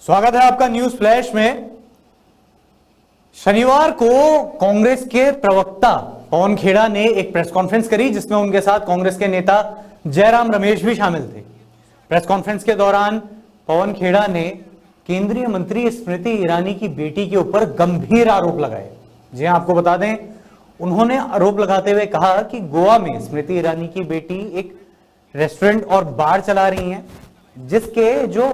स्वागत है आपका न्यूज फ्लैश में। शनिवार को कांग्रेस के प्रवक्ता पवन खेड़ा ने एक प्रेस कॉन्फ्रेंस करी जिसमें उनके साथ कांग्रेस के नेता जयराम रमेश भी शामिल थे। प्रेस कॉन्फ्रेंस के दौरान पवन खेड़ा ने केंद्रीय मंत्री स्मृति ईरानी की बेटी के ऊपर गंभीर आरोप लगाए। जी हां, आपको बता दें, उन्होंने आरोप लगाते हुए कहा कि गोवा में स्मृति ईरानी की बेटी एक रेस्टोरेंट और बार चला रही हैं जिसके जो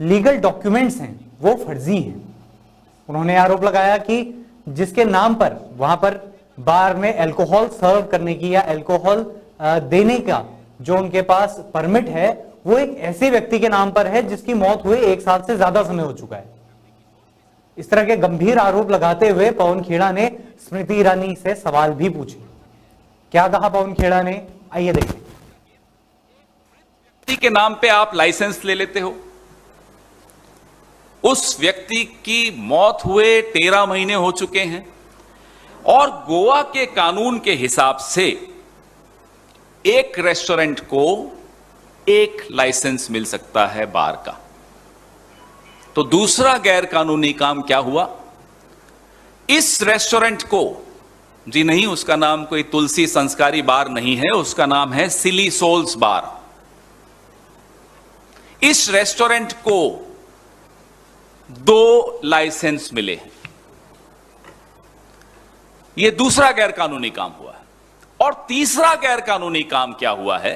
लीगल डॉक्यूमेंट्स हैं वो फर्जी हैं। उन्होंने आरोप लगाया कि जिसके नाम पर वहां पर बार में अल्कोहल सर्व करने की या अल्कोहल देने का जो उनके पास परमिट है वो एक ऐसे व्यक्ति के नाम पर है जिसकी मौत हुए 1 साल से ज्यादा समय हो चुका है। इस तरह के गंभीर आरोप लगाते हुए पवन खेड़ा ने स्मृति ईरानी से सवाल भी पूछे। क्या कहा पवन खेड़ा ने, आइए देखें। के नाम पे आप लाइसेंस ले लेते हो, उस व्यक्ति की मौत हुए 13 महीने हो चुके हैं और गोवा के कानून के हिसाब से एक रेस्टोरेंट को एक लाइसेंस मिल सकता है बार का। तो दूसरा गैर कानूनी काम क्या हुआ? इस रेस्टोरेंट को, जी नहीं, उसका नाम कोई तुलसी संस्कारी बार नहीं है, उसका नाम है सिली सोल्स बार। इस रेस्टोरेंट को 2 लाइसेंस मिले। यह दूसरा गैर कानूनी काम हुआ है। और तीसरा गैर कानूनी काम क्या हुआ है?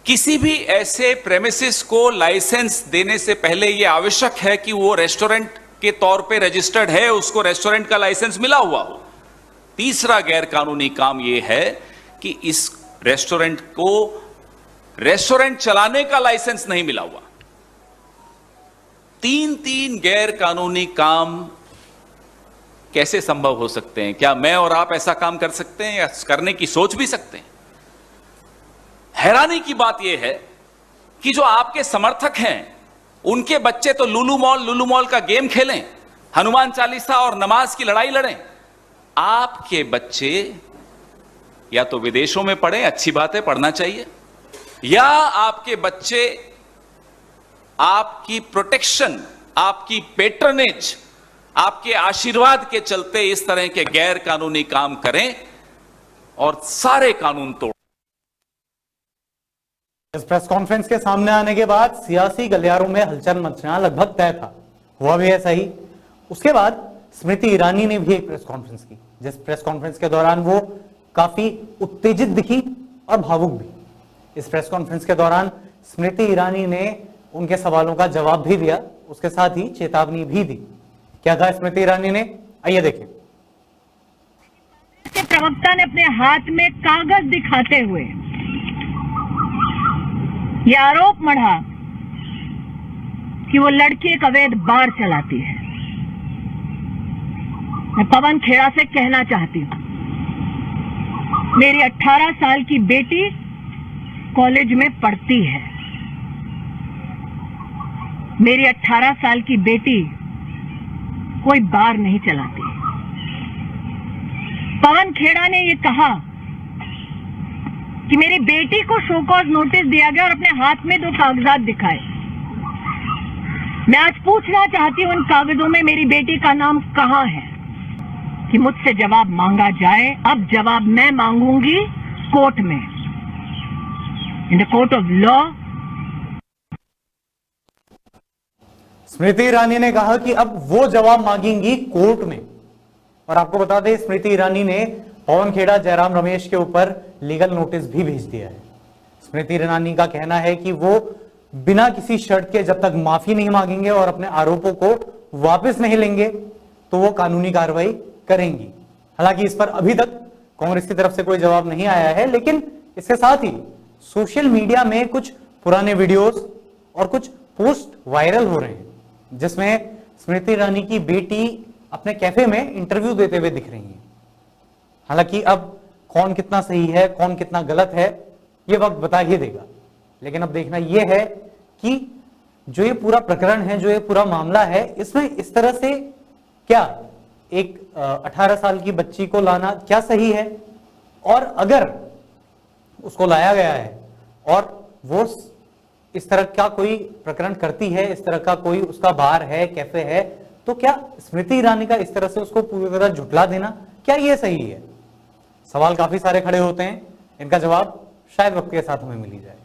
किसी भी ऐसे प्रेमिसेस को लाइसेंस देने से पहले यह आवश्यक है कि वो रेस्टोरेंट के तौर पे रजिस्टर्ड है, उसको रेस्टोरेंट का लाइसेंस मिला हुआ हो। तीसरा गैर कानूनी काम यह है कि इस रेस्टोरेंट को रेस्टोरेंट चलाने का लाइसेंस नहीं मिला हुआ। 3 गैर कानूनी काम कैसे संभव हो सकते हैं? क्या मैं और आप ऐसा काम कर सकते हैं या करने की सोच भी सकते हैं? हैरानी की बात यह है कि जो आपके समर्थक हैं उनके बच्चे तो लुलु मॉल का गेम खेलें, हनुमान चालीसा और नमाज की लड़ाई लड़ें। आपके बच्चे या तो विदेशों में पढ़ें, अच्छी बात है, पढ़ना चाहिए, या आपके बच्चे आपकी प्रोटेक्शन, आपकी पेट्रनेज, आपके आशीर्वाद के चलते इस तरह के गैर कानूनी काम करें और सारे कानून तोड़। इस प्रेस कॉन्फ्रेंस के सामने आने के बाद सियासी गलियारों में हलचल मचना लगभग तय था। हुआ भी ऐसा ही। उसके बाद स्मृति ईरानी ने भी एक प्रेस कॉन्फ्रेंस की, जिस प्रेस कॉन्फ्रेंस के दौरान वो काफी उत्तेजित दिखी और भावुक भी। इस प्रेस कॉन्फ्रेंस के दौरान स्मृति ईरानी ने उनके सवालों का जवाब भी दिया, उसके साथ ही चेतावनी भी दी। क्या कहा स्मृति ईरानी ने, आइए देखें। के प्रवक्ता ने अपने हाथ में कागज दिखाते हुए यह आरोप मढ़ा कि वो लड़की एक अवैध बार चलाती है। मैं पवन खेड़ा से कहना चाहती हूं, मेरी 18 साल की बेटी कॉलेज में पढ़ती है। मेरी 18 साल की बेटी कोई बार नहीं चलाती। पवन खेड़ा ने यह कहा कि मेरी बेटी को शो कॉज नोटिस दिया गया और अपने हाथ में 2 कागजात दिखाए। मैं आज पूछना चाहती हूं, उन कागजों में मेरी बेटी का नाम कहां है कि मुझसे जवाब मांगा जाए। अब जवाब मैं मांगूंगी कोर्ट में, in the court of law. Smriti Irani ने कहा कि अब वो जवाब मांगेंगी कोर्ट में। और आपको बता दें, स्मृति ईरानी ने पवन खेड़ा, जयराम रमेश के ऊपर लीगल नोटिस भी भेज दिया है। स्मृति ईरानी का कहना है कि वो बिना किसी शर्त के जब तक माफी नहीं मांगेंगे और अपने आरोपों को वापस नहीं लेंगे तो वो कानूनी कार्रवाई करेंगी। हालांकि इस पर अभी तक कांग्रेस की तरफ से कोई जवाब नहीं आया है, लेकिन इसके साथ ही सोशल मीडिया में कुछ पुराने वीडियोस और कुछ पोस्ट वायरल हो रहे हैं जिसमें स्मृति ईरानी की बेटी अपने कैफे में इंटरव्यू देते हुए दिख रही है। हालांकि अब कौन कितना सही है, कौन कितना गलत है, यह वक्त बता ही देगा। लेकिन अब देखना यह है कि जो ये पूरा प्रकरण है, जो ये पूरा मामला है, इसमें इस तरह से क्या एक 18 साल की बच्ची को लाना क्या सही है, और अगर उसको लाया गया है और वो इस तरह का कोई प्रकरण करती है, इस तरह का कोई उसका बार है, कैफे है, तो क्या स्मृति ईरानी का इस तरह से उसको पूरी तरह झुठला देना, क्या ये सही है? सवाल काफी सारे खड़े होते हैं, इनका जवाब शायद वक्त के साथ हमें मिल ही जाए।